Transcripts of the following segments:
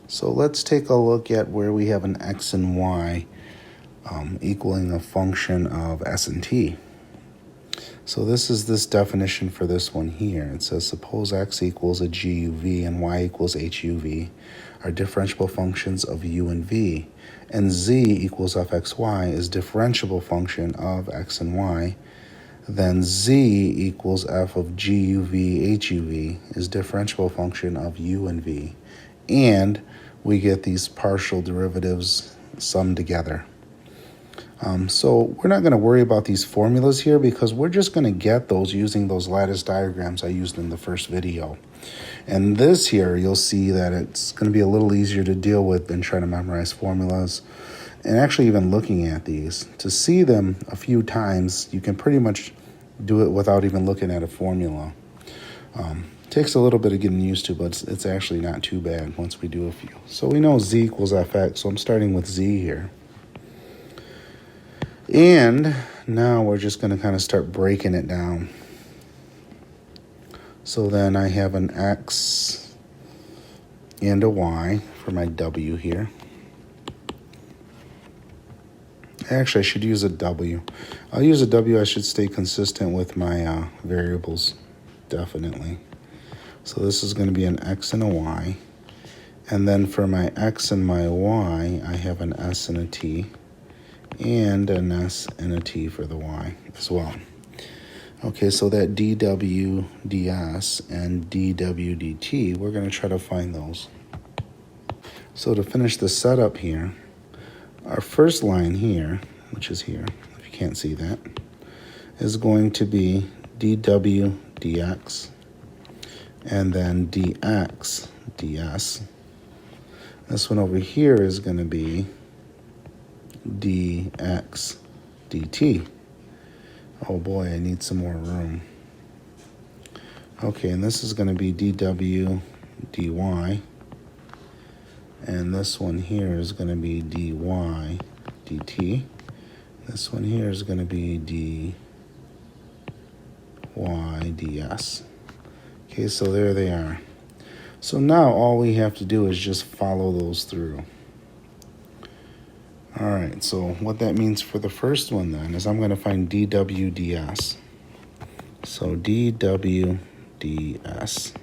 So let's take a look at where we have an x and y equaling a function of s and t. So this is this definition for this one here. It says suppose x equals a GUV and y equals HUV are differentiable functions of u and v, and z equals fxy is differentiable function of x and y. Then z equals f of GUV HUV is differentiable function of u and v, and we get these partial derivatives summed together. So we're not going to worry about these formulas here because we're just going to get those using those lattice diagrams I used in the first video. And this here, you'll see that it's going to be a little easier to deal with than trying to memorize formulas. And actually even looking at these, to see them a few times, you can pretty much do it without even looking at a formula. Takes a little bit of getting used to, but it's actually not too bad once we do a few. So we know z equals fx, so I'm starting with z here. And now we're just going to kind of start breaking it down. So then I have an x and a y for my w here. Actually, I should use a w. I'll use a w. I should stay consistent with my variables, definitely. So this is going to be an x and a y. And then for my x and my y, I have an s and a t. And an s and a t for the y as well. Okay, so that dw ds and dw dt, we're going to try to find those. So to finish the setup here, our first line here, which is here, if you can't see that, is going to be dw dx and then dx ds. This one over here is going to be dx dt. Oh boy, I need some more room. Okay, and this is going to be dw dy. And this one here is going to be dy dt. This one here is going to be dy ds. Okay, so there they are. So now all we have to do is just follow those through. All right, so what that means for the first one then is I'm going to find dw ds. So dw ds.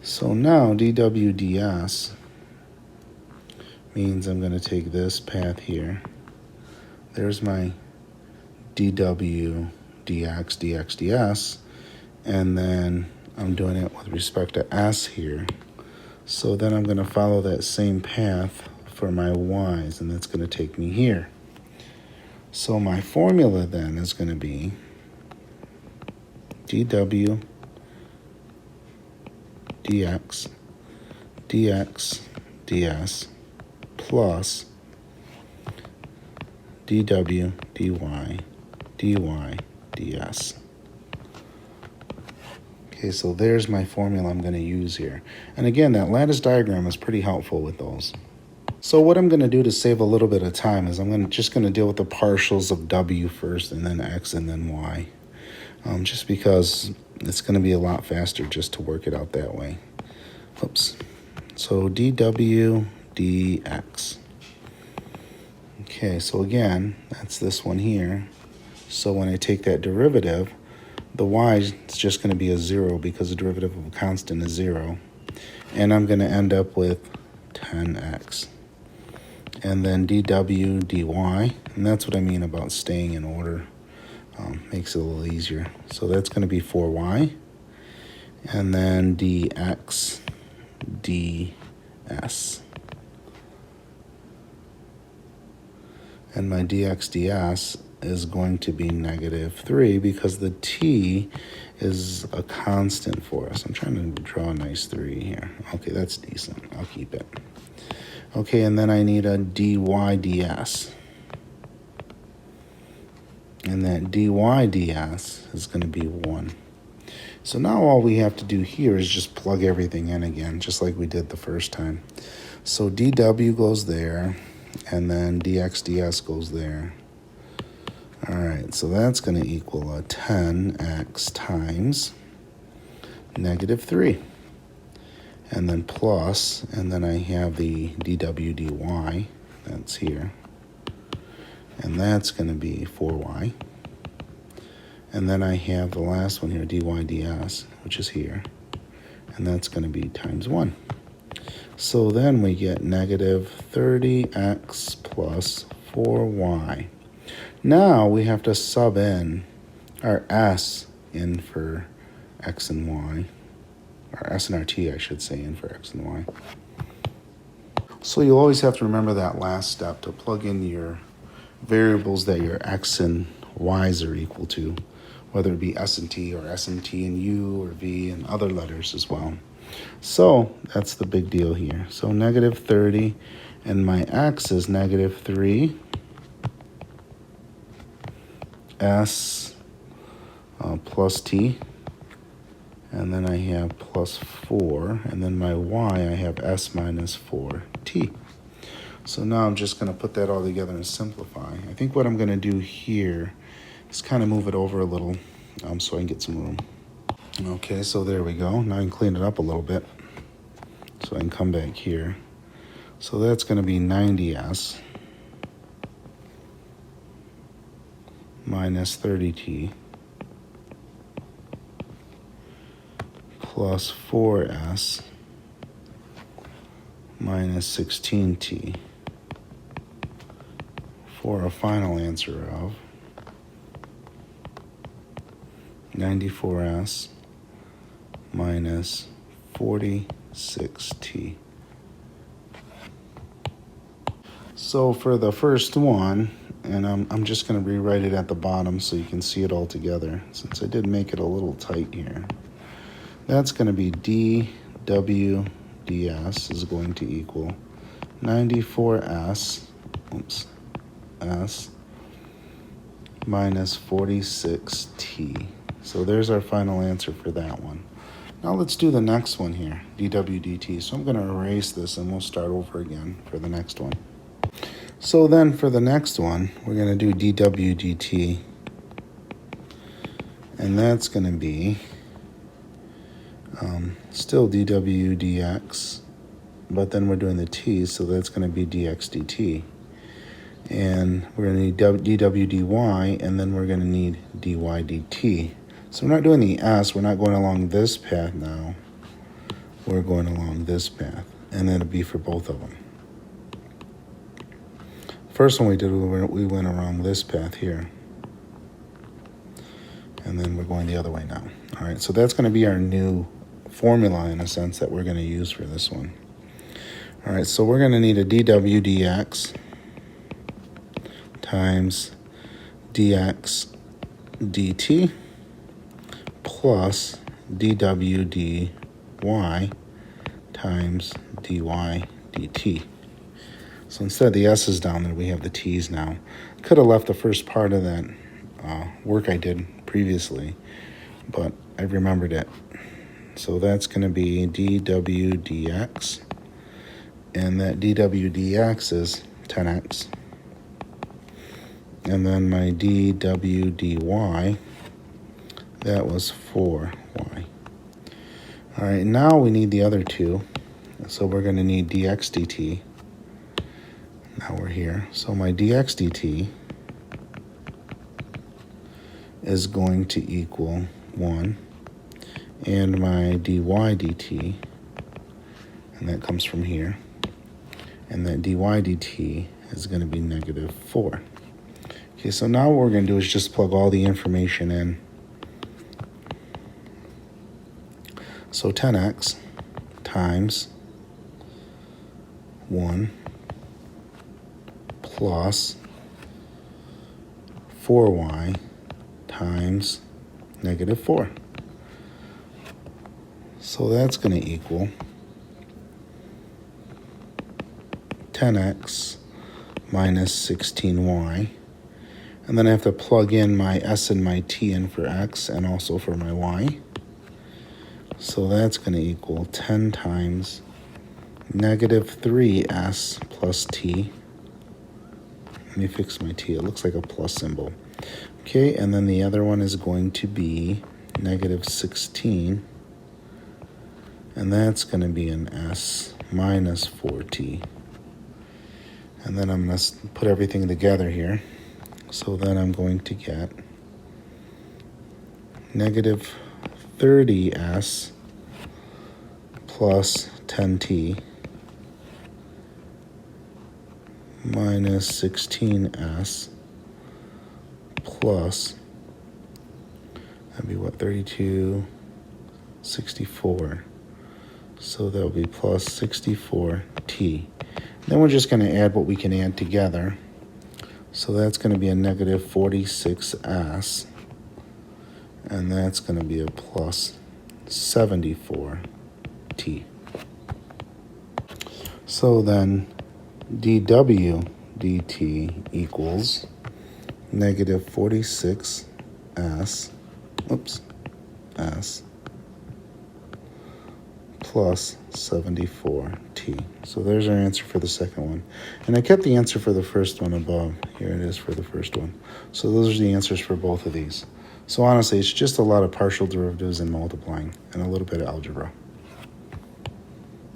So now dw ds means I'm going to take this path here. There's my dw dx dx ds, and then I'm doing it with respect to s here. So then I'm going to follow that same path for my y's, and that's going to take me here. So my formula then is going to be dw dx dx ds plus dw dy dy ds. Okay, so there's my formula I'm going to use here. And again, that lattice diagram is pretty helpful with those. So what I'm going to do to save a little bit of time is I'm just going to deal with the partials of w first, and then x, and then y. Just because it's going to be a lot faster just to work it out that way. Oops. So dw dx. Okay, so again, that's this one here. So when I take that derivative, the y is just going to be a 0 because the derivative of a constant is 0. And I'm going to end up with 10x. And then dw dy, and that's what I mean about staying in order. Makes it a little easier. So that's going to be 4y. And then dx ds. And my dx ds is going to be -3 because the t is a constant for us. I'm trying to draw a nice 3 here. Okay, that's decent. I'll keep it. Okay, and then I need a dy ds. And that dy ds is going to be 1. So now all we have to do here is just plug everything in again, just like we did the first time. So dw goes there, and then dx ds goes there. All right, so that's going to equal a 10x times -3. and then plus, and then I have the dw dy, that's here, and that's going to be 4y. And then I have the last one here, dy ds, which is here, and that's going to be times 1. So then we get negative 30x plus 4y. Now we have to sub in our s in for x and y, or s and our t, I should say, in for x and y. So you'll always have to remember that last step to plug in your variables that your x and y's are equal to, whether it be s and t or s and t and u or v and other letters as well. So that's the big deal here. So negative 30, and my x is negative 3 s plus t, and then I have plus 4, and then my y, I have s minus 4t. So now I'm just going to put that all together and simplify. I think what I'm going to do here is kind of move it over a little so I can get some room. Okay, so there we go. Now I can clean it up a little bit so I can come back here. So that's going to be 90s minus 30t plus 4s minus 16t for a final answer of 94s minus 46t. So for the first one, and I'm just going to rewrite it at the bottom so you can see it all together, since I did make it a little tight here. That's going to be dw ds is going to equal 94s s minus 46t. So there's our final answer for that one. Now let's do the next one here, dw dt. So I'm going to erase this and we'll start over again for the next one. So then for the next one, we're going to do dw dt, and that's going to be still dw dx, but then we're doing the t, so that's going to be dx dt. And we're going to need dw dy, and then we're going to need dy dt. So we're not doing the s, we're not going along this path now. We're going along this path, and then it'll be for both of them. First one we did, we went around this path here. And then we're going the other way now. All right, so that's going to be our new formula, in a sense, that we're going to use for this one. All right, so we're going to need a dw dx times dx dt plus dw dy times dy dt. So instead of the s's down there, we have the t's now. Could have left the first part of that work I did previously, but I remembered it. So that's going to be dw dx, and that dw dx is 10x. And then my dw dy, that was 4y. All right, now we need the other two. So we're going to need dx dt. Now we're here. So my dx dt is going to equal 1. And my dy dt, and that comes from here. And that dy dt is going to be negative 4. Okay, so now what we're going to do is just plug all the information in. So 10x times 1 plus 4y times negative 4. So that's going to equal 10x minus 16y. And then I have to plug in my s and my t in for x and also for my y. So that's going to equal 10 times negative 3s plus t. Let me fix my t. It looks like a plus symbol. Okay, and then the other one is going to be negative 16 And that's going to be an s minus 4t. And then I'm going to put everything together here. So then I'm going to get negative 30s plus 10t minus 16s plus, that'd be what, 32, 64. So that'll be plus 64t. Then we're just going to add what we can add together. So that's going to be a negative 46s. And that's going to be a plus 74t. So then dw dt equals negative 46s, s plus 74t. So there's our answer for the second one. And I kept the answer for the first one above. Here it is for the first one. So those are the answers for both of these. So honestly, it's just a lot of partial derivatives and multiplying and a little bit of algebra.